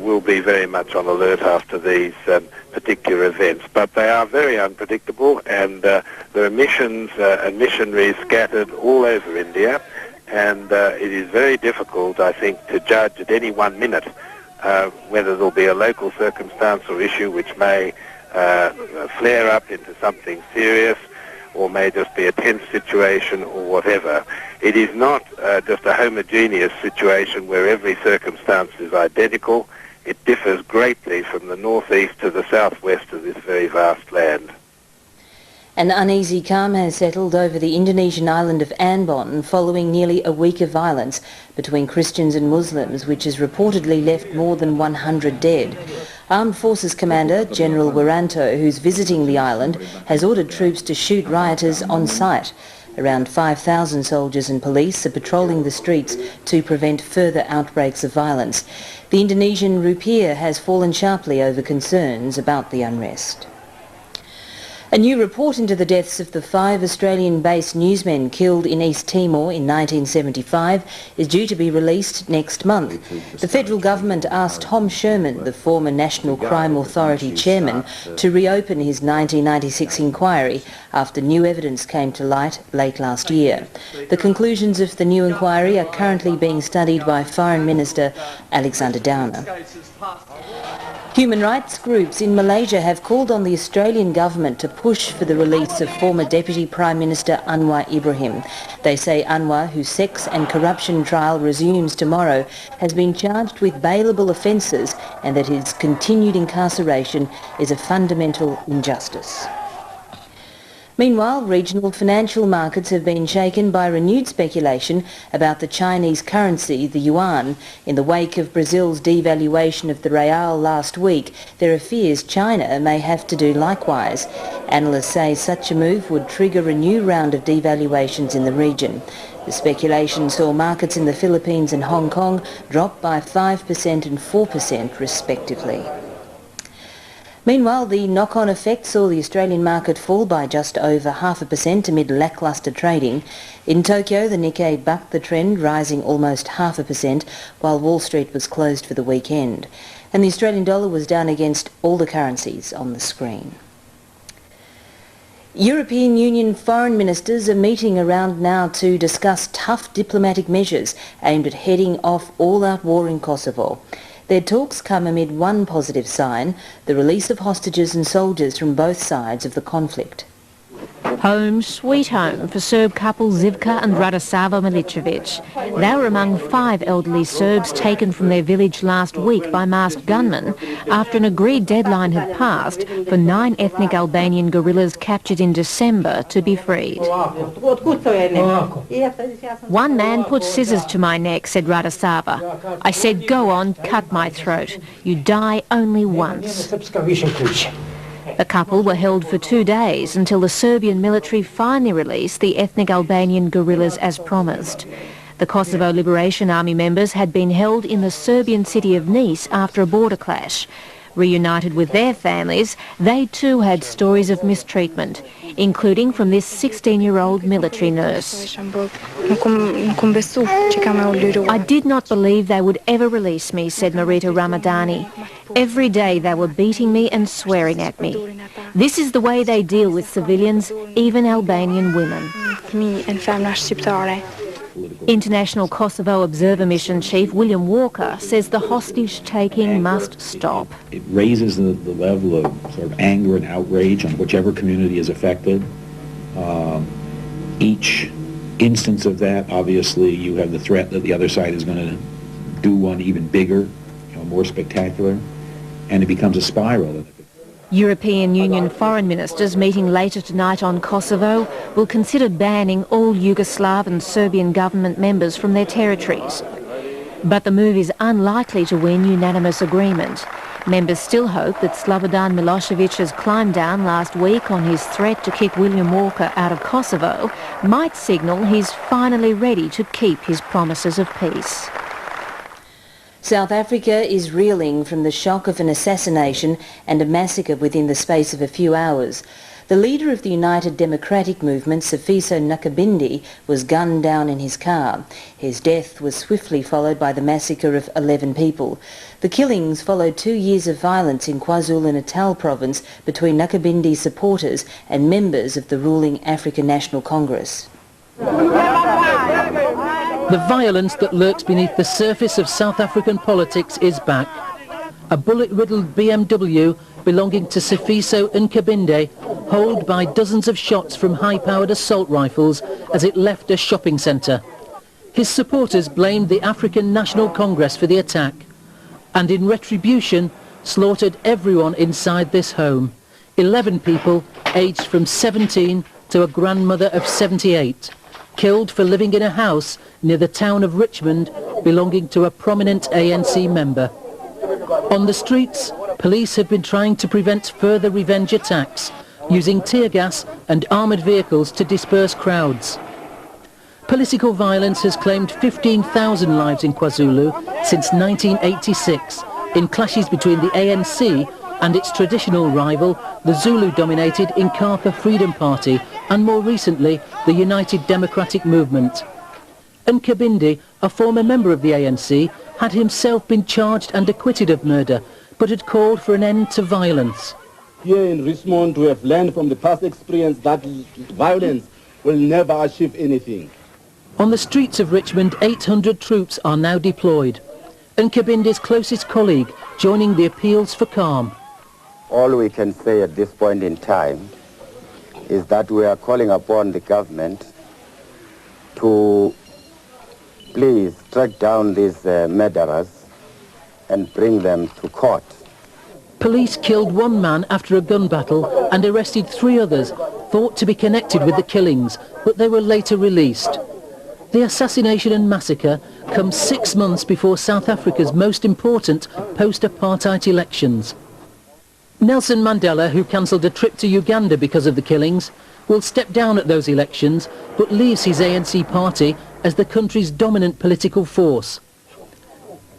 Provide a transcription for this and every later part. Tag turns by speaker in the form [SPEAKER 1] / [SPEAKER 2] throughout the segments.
[SPEAKER 1] will be very much on alert after these particular events. But they are very unpredictable, and there are missions and missionaries scattered all over India, and it is very difficult, I think, to judge at any 1 minute whether there'll be a local circumstance or issue which may flare up into something serious, or may just be a tense situation or whatever. It is not just a homogeneous situation where every circumstance is identical. It differs greatly from the northeast to the southwest of this very vast land.
[SPEAKER 2] An uneasy calm has settled over the Indonesian island of Ambon following nearly a week of violence between Christians and Muslims, which has reportedly left more than 100 dead. Armed Forces Commander General Wiranto, who's visiting the island, has ordered troops to shoot rioters on sight. Around 5,000 soldiers and police are patrolling the streets to prevent further outbreaks of violence. The Indonesian rupiah has fallen sharply over concerns about the unrest. A new report into the deaths of the 5 Australian-based newsmen killed in East Timor in 1975 is due to be released next month. The federal government asked Tom Sherman, the former National Crime Authority chairman, to reopen his 1996 inquiry after new evidence came to light late last year. The conclusions of the new inquiry are currently being studied by Foreign Minister Alexander Downer. Human rights groups in Malaysia have called on the Australian government to push for the release of former Deputy Prime Minister Anwar Ibrahim. They say Anwar, whose sex and corruption trial resumes tomorrow, has been charged with bailable offences and that his continued incarceration is a fundamental injustice. Meanwhile, regional financial markets have been shaken by renewed speculation about the Chinese currency, the yuan. In the wake of Brazil's devaluation of the real last week, there are fears China may have to do likewise. Analysts say such a move would trigger a new round of devaluations in the region. The speculation saw markets in the Philippines and Hong Kong drop by 5% and 4% respectively. Meanwhile, the knock-on effect saw the Australian market fall by just over 0.5% amid lacklustre trading. In Tokyo, the Nikkei bucked the trend, rising almost 0.5%, while Wall Street was closed for the weekend. And the Australian dollar was down against all the currencies on the screen. European Union foreign ministers are meeting around now to discuss tough diplomatic measures aimed at heading off all-out war in Kosovo. Their talks come amid one positive sign, the release of hostages and soldiers from both sides of the conflict.
[SPEAKER 3] Home sweet home for Serb couple Zivka and Radosava Milicevic. They were among 5 elderly Serbs taken from their village last week by masked gunmen after an agreed deadline had passed for 9 ethnic Albanian guerrillas captured in December to be freed. One man put scissors to my neck, said Radosava. I said, go on, cut my throat. You die only once. The couple were held for 2 days until the Serbian military finally released the ethnic Albanian guerrillas as promised. The Kosovo Liberation Army members had been held in the Serbian city of Nice after a border clash. Reunited with their families, they too had stories of mistreatment, including from this 16-year-old military nurse. I did not believe they would ever release me, said Marita Ramadani. Every day they were beating me and swearing at me. This is the way they deal with civilians, even Albanian women. International Kosovo Observer Mission Chief William Walker says the hostage-taking must stop.
[SPEAKER 4] It raises the level of sort of anger and outrage on whichever community is affected. Each instance of that, obviously, you have the threat that the other side is going to do one even bigger, more spectacular, and it becomes a spiral.
[SPEAKER 3] European Union foreign ministers meeting later tonight on Kosovo will consider banning all Yugoslav and Serbian government members from their territories. But the move is unlikely to win unanimous agreement. Members still hope that Slobodan Milosevic's climb down last week on his threat to kick William Walker out of Kosovo might signal he's finally ready to keep his promises of peace.
[SPEAKER 2] South Africa is reeling from the shock of an assassination and a massacre within the space of a few hours. The leader of the United Democratic Movement, Sifiso Nakabindi, was gunned down in his car. His death was swiftly followed by the massacre of 11 people. The killings followed 2 years of violence in KwaZulu-Natal province between Nakabindi's supporters and members of the ruling African National Congress.
[SPEAKER 5] The violence that lurks beneath the surface of South African politics is back. A bullet-riddled BMW belonging to Sifiso Nkabinde, holed by dozens of shots from high-powered assault rifles as it left a shopping centre. His supporters blamed the African National Congress for the attack, and in retribution slaughtered everyone inside this home. 11 people, aged from 17 to a grandmother of 78, killed for living in a house near the town of Richmond belonging to a prominent ANC member. On the streets, police have been trying to prevent further revenge attacks, using tear gas and armoured vehicles to disperse crowds. Political violence has claimed 15,000 lives in KwaZulu since 1986, in clashes between the ANC and its traditional rival, the Zulu-dominated Inkatha Freedom Party, and more recently, the United Democratic Movement. Nkabinde, a former member of the ANC, had himself been charged and acquitted of murder, but had called for an end to violence.
[SPEAKER 6] Here in Richmond, we have learned from the past experience that violence will never achieve anything.
[SPEAKER 5] On the streets of Richmond, 800 troops are now deployed. Nkabinde's closest colleague joining the appeals for calm.
[SPEAKER 7] All we can say at this point in time is that we are calling upon the government to please track down these murderers and bring them to court.
[SPEAKER 5] Police killed one man after a gun battle and arrested 3 others thought to be connected with the killings, but they were later released. The assassination and massacre comes 6 months before South Africa's most important post-apartheid elections. Nelson Mandela, who cancelled a trip to Uganda because of the killings, will step down at those elections but leaves his ANC party as the country's dominant political force.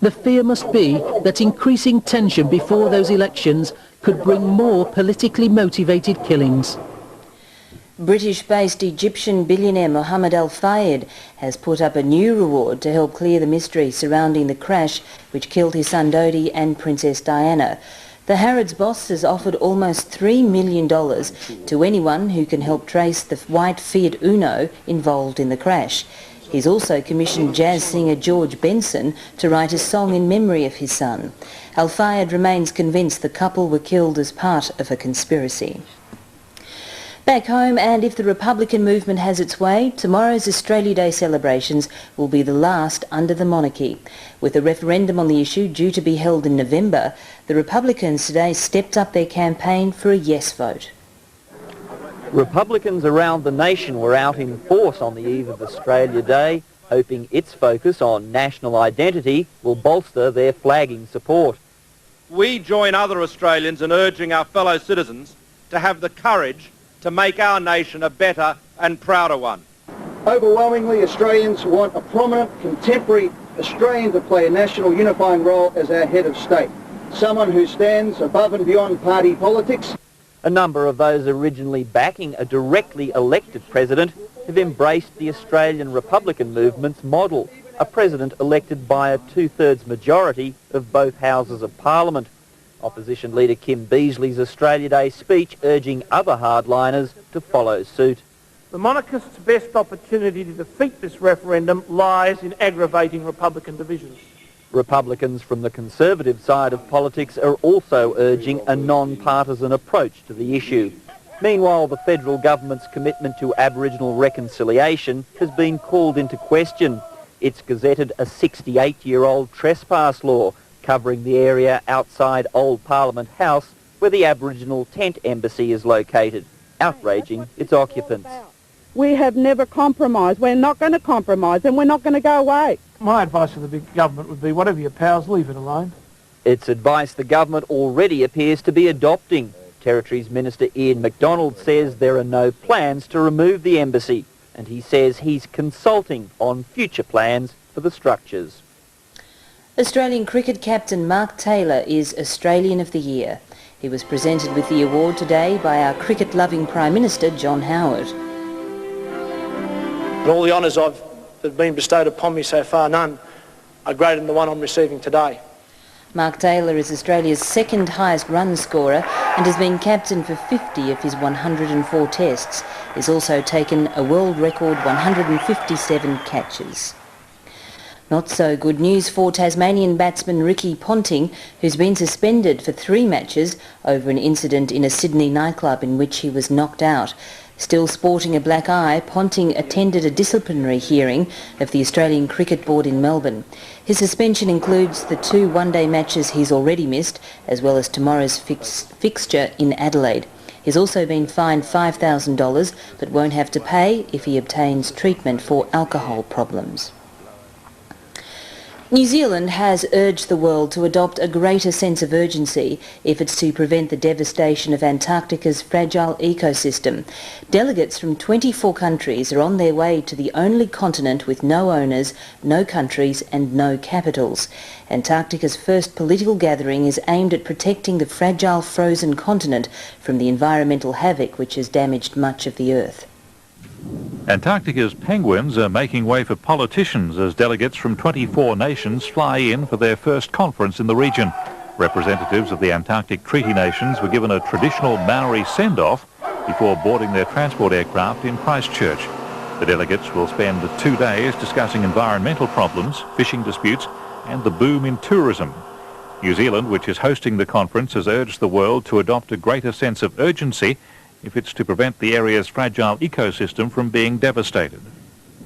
[SPEAKER 5] The fear must be that increasing tension before those elections could bring more politically motivated killings.
[SPEAKER 2] British-based Egyptian billionaire Mohammed Al Fayed has put up a new reward to help clear the mystery surrounding the crash which killed his son Dodi and Princess Diana. The Harrods boss has offered almost $3 million to anyone who can help trace the white Fiat Uno involved in the crash. He's also commissioned jazz singer George Benson to write a song in memory of his son. Al Fayed remains convinced the couple were killed as part of a conspiracy. Back home, and if the Republican movement has its way, tomorrow's Australia Day celebrations will be the last under the monarchy. With a referendum on the issue due to be held in November, the Republicans today stepped up their campaign for a yes vote.
[SPEAKER 8] Republicans around the nation were out in force on the eve of Australia Day, hoping its focus on national identity will bolster their flagging support.
[SPEAKER 9] We join other Australians in urging our fellow citizens to have the courage to make our nation a better and prouder one.
[SPEAKER 10] Overwhelmingly, Australians want a prominent, contemporary Australian to play a national unifying role as our head of state. Someone who stands above and beyond party politics.
[SPEAKER 8] A number of those originally backing a directly elected president have embraced the Australian Republican movement's model, a president elected by a 2/3 majority of both houses of Parliament. Opposition leader Kim Beazley's Australia Day speech urging other hardliners to follow suit.
[SPEAKER 11] The monarchists' best opportunity to defeat this referendum lies in aggravating Republican divisions.
[SPEAKER 8] Republicans from the Conservative side of politics are also urging a non-partisan approach to the issue. Meanwhile, the federal government's commitment to Aboriginal reconciliation has been called into question. It's gazetted a 68-year-old trespass law covering the area outside Old Parliament House where the Aboriginal tent embassy is located, outraging its occupants.
[SPEAKER 12] We have never compromised. We're not going to compromise and we're not going to go away.
[SPEAKER 11] My advice to the big government would be, whatever your powers, leave it alone.
[SPEAKER 8] It's advice the government already appears to be adopting. Territories Minister Ian MacDonald says there are no plans to remove the embassy, and he says he's consulting on future plans for the structures.
[SPEAKER 2] Australian cricket captain Mark Taylor is Australian of the Year. He was presented with the award today by our cricket-loving Prime Minister, John Howard.
[SPEAKER 11] And all the honours that have been bestowed upon me so far, none are greater than the one I'm receiving today.
[SPEAKER 2] Mark Taylor is Australia's second highest run scorer and has been captain for 50 of his 104 tests. He's also taken a world record 157 catches. Not so good news for Tasmanian batsman Ricky Ponting, who's been suspended for 3 matches over an incident in a Sydney nightclub in which he was knocked out. Still sporting a black eye, Ponting attended a disciplinary hearing of the Australian Cricket Board in Melbourne. His suspension includes the 2 one-day matches he's already missed, as well as tomorrow's fixture in Adelaide. He's also been fined $5,000, but won't have to pay if he obtains treatment for alcohol problems. New Zealand has urged the world to adopt a greater sense of urgency if it's to prevent the devastation of Antarctica's fragile ecosystem. Delegates from 24 countries are on their way to the only continent with no owners, no countries and no capitals. Antarctica's first political gathering is aimed at protecting the fragile frozen continent from the environmental havoc which has damaged much of the Earth.
[SPEAKER 13] Antarctica's penguins are making way for politicians as delegates from 24 nations fly in for their first conference in the region. Representatives of the Antarctic Treaty Nations were given a traditional Maori send-off before boarding their transport aircraft in Christchurch. The delegates will spend 2 days discussing environmental problems, fishing disputes and the boom in tourism. New Zealand, which is hosting the conference, has urged the world to adopt a greater sense of urgency if it's to prevent the area's fragile ecosystem from being devastated.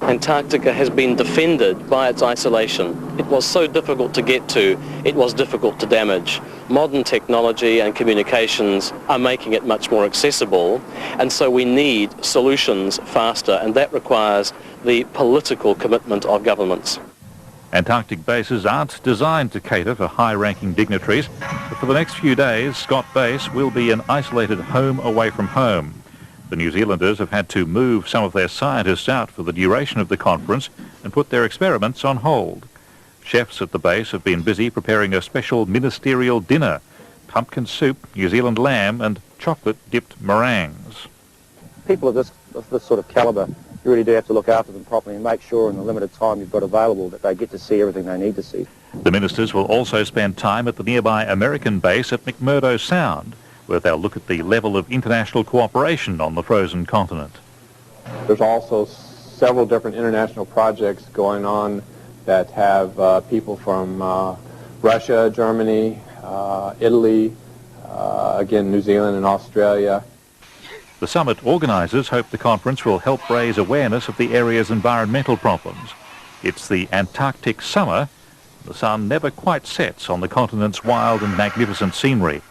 [SPEAKER 14] Antarctica has been defended by its isolation. It was so difficult to get to, it was difficult to damage. Modern technology and communications are making it much more accessible, and so we need solutions faster, and that requires the political commitment of governments.
[SPEAKER 13] Antarctic bases aren't designed to cater for high-ranking dignitaries, but for the next few days, Scott Base will be an isolated home away from home. The New Zealanders have had to move some of their scientists out for the duration of the conference and put their experiments on hold. Chefs at the base have been busy preparing a special ministerial dinner: pumpkin soup, New Zealand lamb and chocolate-dipped meringues.
[SPEAKER 15] People of this sort of calibre, you really do have to look after them properly and make sure in the limited time you've got available that they get to see everything they need to see.
[SPEAKER 13] The ministers will also spend time at the nearby American base at McMurdo Sound, where they'll look at the level of international cooperation on the frozen continent.
[SPEAKER 16] There's also several different international projects going on that have people from Russia, Germany, Italy, again New Zealand and Australia.
[SPEAKER 13] The summit organisers hope the conference will help raise awareness of the area's environmental problems. It's the Antarctic summer. The sun never quite sets on the continent's wild and magnificent scenery.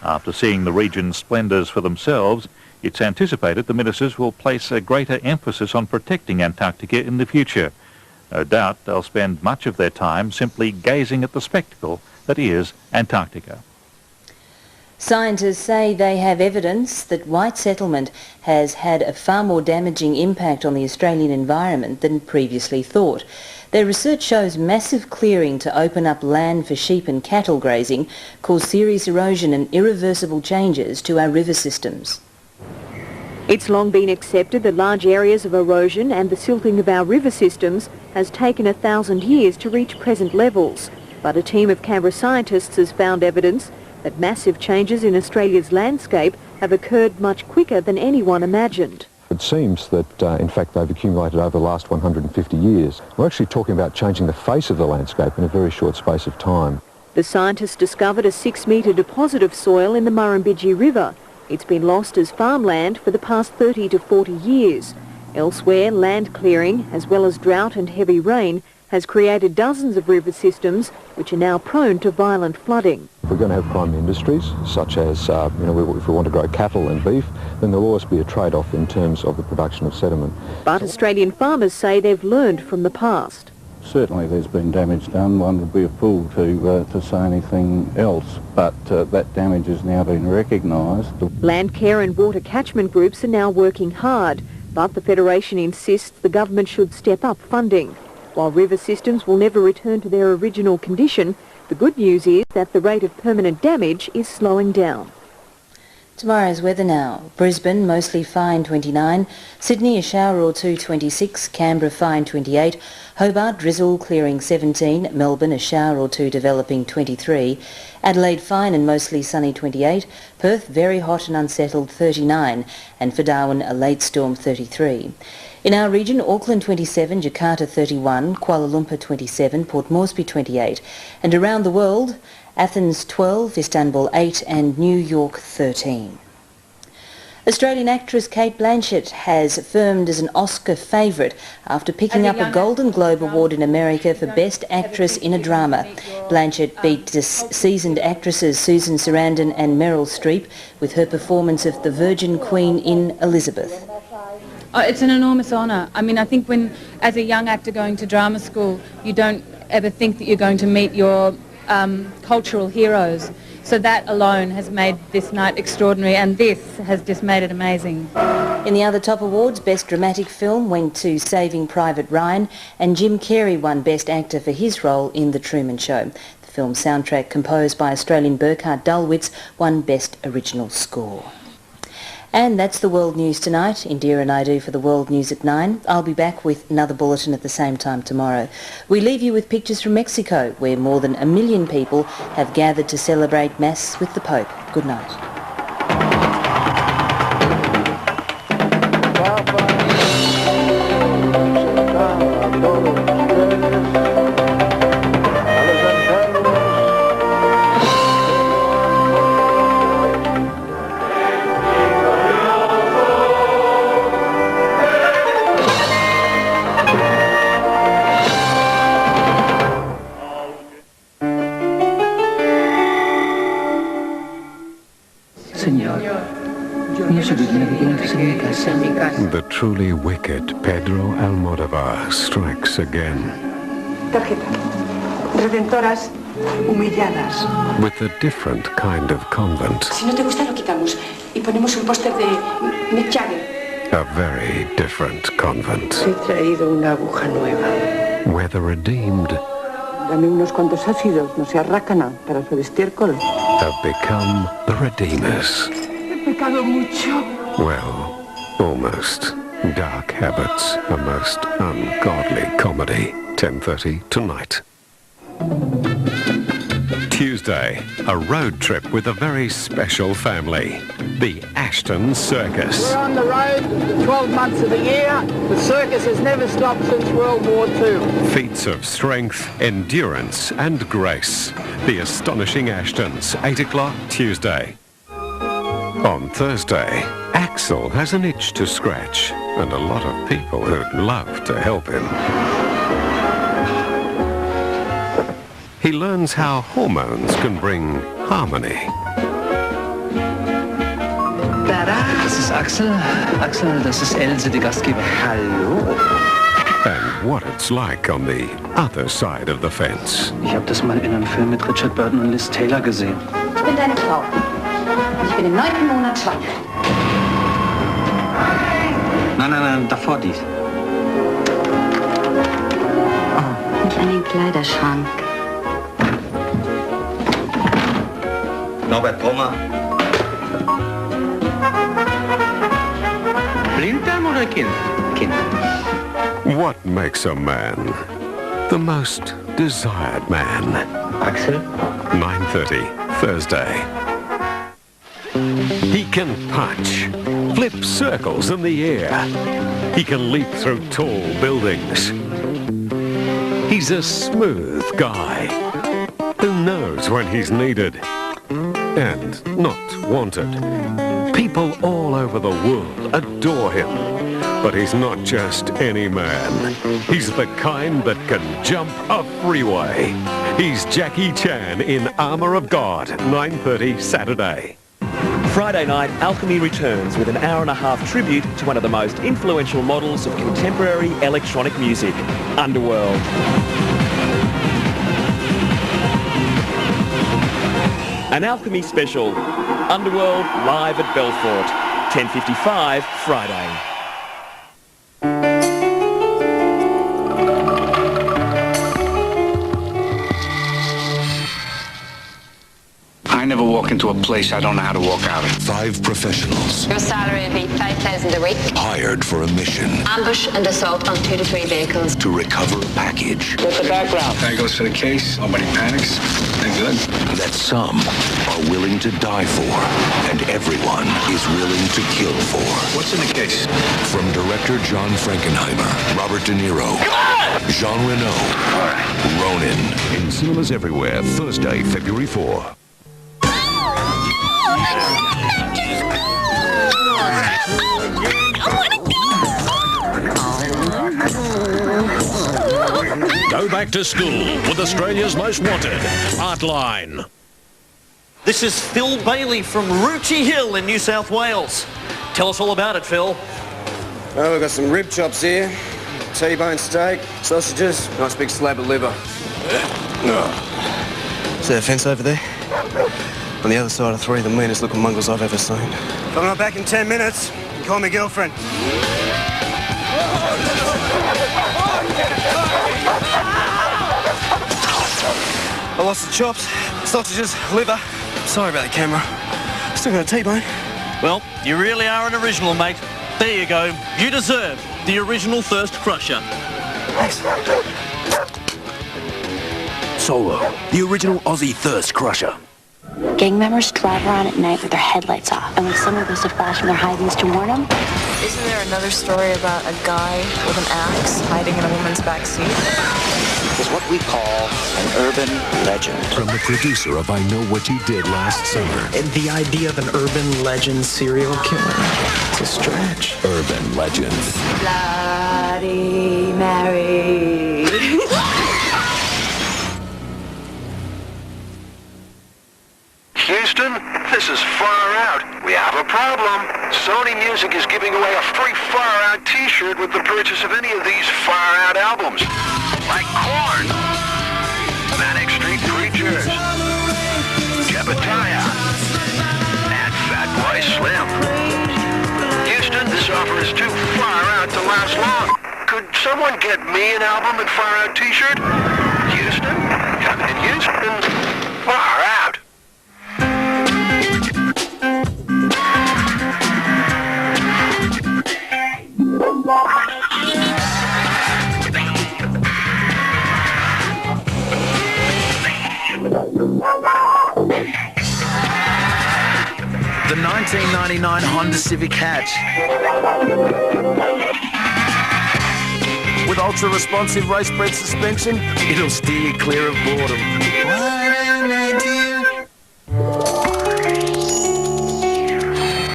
[SPEAKER 13] After seeing the region's splendours for themselves, it's anticipated the ministers will place a greater emphasis on protecting Antarctica in the future. No doubt they'll spend much of their time simply gazing at the spectacle that is Antarctica.
[SPEAKER 2] Scientists say they have evidence that white settlement has had a far more damaging impact on the Australian environment than previously thought. Their research shows massive clearing to open up land for sheep and cattle grazing caused serious erosion and irreversible changes to our river systems.
[SPEAKER 3] It's long been accepted that large areas of erosion and the silting of our river systems has taken 1,000 years to reach present levels. But a team of Canberra scientists has found evidence that massive changes in Australia's landscape have occurred much quicker than anyone imagined.
[SPEAKER 17] It seems that, in fact, they've accumulated over the last 150 years. We're actually talking about changing the face of the landscape in a very short space of time.
[SPEAKER 3] The scientists discovered a 6-metre deposit of soil in the Murrumbidgee River. It's been lost as farmland for the past 30 to 40 years. Elsewhere, land clearing, as well as drought and heavy rain, has created dozens of river systems which are now prone to violent flooding.
[SPEAKER 17] We're going to have primary industries such as, if we want to grow cattle and beef, then there'll always be a trade-off in terms of the production of sediment.
[SPEAKER 3] But Australian farmers say they've learned from the past.
[SPEAKER 18] Certainly there's been damage done. One would be a fool to say anything else, but that damage has now been recognised.
[SPEAKER 3] Land care and water catchment groups are now working hard, but the Federation insists the government should step up funding. While river systems will never return to their original condition, the good news is that the rate of permanent damage is slowing down.
[SPEAKER 2] Tomorrow's weather now. Brisbane, mostly fine 29. Sydney, a shower or two 26. Canberra, fine 28. Hobart, drizzle clearing 17. Melbourne, a shower or two developing 23. Adelaide, fine and mostly sunny 28. Perth, very hot and unsettled 39. And for Darwin, a late storm 33. In our region, Auckland 27, Jakarta 31, Kuala Lumpur 27, Port Moresby 28. And around the world, Athens 12, Istanbul 8 and New York 13. Australian actress Kate Blanchett has affirmed as an Oscar favourite after picking up a Golden Globe Award in America for Best Actress in a Drama. Blanchett beat seasoned actresses Susan Sarandon and Meryl Streep with her performance of the Virgin Queen in Elizabeth.
[SPEAKER 19] Oh, it's an enormous honour. I mean, I think when, as a young actor going to drama school, you don't ever think that you're going to meet your cultural heroes. So that alone has made this night extraordinary, and this has just made it amazing.
[SPEAKER 2] In the other top awards, Best Dramatic Film went to Saving Private Ryan, and Jim Carrey won Best Actor for his role in The Truman Show. The film soundtrack, composed by Australian Burkhard Dulwitz, won Best Original Score. And that's the World News tonight. Indira and I do for the World News at 9. I'll be back with another bulletin at the same time tomorrow. We leave you with pictures from Mexico, where more than 1 million people have gathered to celebrate Mass with the Pope. Good night.
[SPEAKER 20] The truly wicked Pedro Almodóvar strikes again.
[SPEAKER 21] Redentoras humilladas.
[SPEAKER 20] With a different kind of convent.
[SPEAKER 21] Si no te gusta lo quitamos y ponemos un póster de Mick Jagger.
[SPEAKER 20] A very different convent.
[SPEAKER 21] He traído una aguja nueva.
[SPEAKER 20] Where the redeemed
[SPEAKER 21] Dame unos cuantos ácidos, no seas rácana, para su estiércol.
[SPEAKER 20] have become the redeemers.
[SPEAKER 21] He pecado mucho.
[SPEAKER 20] Well, almost. Dark Habits, a most ungodly comedy. 10:30 tonight. Tuesday, a road trip with a very special family. The Ashton Circus.
[SPEAKER 11] We're on the road 12 months of the year. The circus has never stopped since World War II.
[SPEAKER 20] Feats of strength, endurance and grace. The Astonishing Ashtons, 8 o'clock Tuesday. On Thursday, Axel has an itch to scratch and a lot of people who'd love to help him. He learns how hormones can bring harmony.
[SPEAKER 22] Das ist Axel. Axel, das ist Else, die Gastgeber. Hallo.
[SPEAKER 20] And what it's like on the other side of the fence.
[SPEAKER 22] Ich habe das mal in einem Film mit Richard Burton und Liz Taylor gesehen.
[SPEAKER 23] Ich bin deine Frau. Ich bin im 9. Monat schwanger.
[SPEAKER 22] Nein, davor dies.
[SPEAKER 23] Und in den Kleiderschrank.
[SPEAKER 22] Norbert Brummer. Blinddarm oder Kind? Kind.
[SPEAKER 20] What makes a man the most desired man?
[SPEAKER 22] Axel?
[SPEAKER 20] 9:30, Thursday. He can punch, flip circles in the air. He can leap through tall buildings. He's a smooth guy who knows when he's needed and not wanted. People all over the world adore him. But he's not just any man. He's the kind that can jump a freeway. He's Jackie Chan in Armour of God, 9:30 Saturday.
[SPEAKER 24] Friday night, Alchemy returns with an hour-and-a-half tribute to one of the most influential models of contemporary electronic music, Underworld. An Alchemy special, Underworld live at Belfort, 10:55 Friday.
[SPEAKER 22] I never walk into
[SPEAKER 1] into a place I don't know how to walk out of.
[SPEAKER 4] 5 professionals.
[SPEAKER 23] Your salary will be $5,000 a week.
[SPEAKER 4] Hired for a mission.
[SPEAKER 23] Ambush and assault on 2 to 3 vehicles.
[SPEAKER 4] To recover a package.
[SPEAKER 1] What's the background? Guy goes for the case. Nobody panics. They're good.
[SPEAKER 4] That some are willing to die for, and everyone is willing to kill for.
[SPEAKER 1] What's in the case?
[SPEAKER 4] From director John Frankenheimer, Robert De Niro, Jean Reno, Ronin. In cinemas everywhere, Thursday, February 4.
[SPEAKER 20] Go back to school with Australia's most wanted, Artline.
[SPEAKER 6] This is Phil Bailey from Roochie Hill in New South Wales. Tell us all about it, Phil.
[SPEAKER 7] Oh, we've got some rib chops here, T-bone steak, sausages, nice big slab of liver. See that fence over there? On the other side are 3 of the meanest looking mongrels I've ever seen. If I'm not back in 10 minutes, you can call me girlfriend. I lost the chops, sausages, liver. Sorry about the camera. Still got a T-bone.
[SPEAKER 6] Well, you really are an original, mate. There you go. You deserve the original Thirst Crusher.
[SPEAKER 7] Thanks.
[SPEAKER 4] Solo, the original Aussie Thirst Crusher.
[SPEAKER 25] Gang members drive around at night with their headlights off, and when someone goes to flash from their high-beams to warn them...
[SPEAKER 26] Isn't there another story about a guy with an axe hiding in a woman's backseat?
[SPEAKER 4] Is what we call an urban legend. From the producer of I Know What You Did Last Summer.
[SPEAKER 27] And the idea of an urban legend serial killer. It's a stretch.
[SPEAKER 4] Urban legend.
[SPEAKER 25] Bloody Mary.
[SPEAKER 28] Houston, this is Far Out. We have a problem. Sony Music is giving away a free Far Out t-shirt with the purchase of any of these Far Out albums. Like Korn, Manic Street Preachers, Jebediah, and Fatboy Slim. Houston, this offer is too far out to last long. Could someone get me an album and Far Out t-shirt? Houston? In Houston, Far Out.
[SPEAKER 27] The 1999 Honda Civic hatch. With ultra-responsive race-bred suspension, it'll steer you clear of boredom.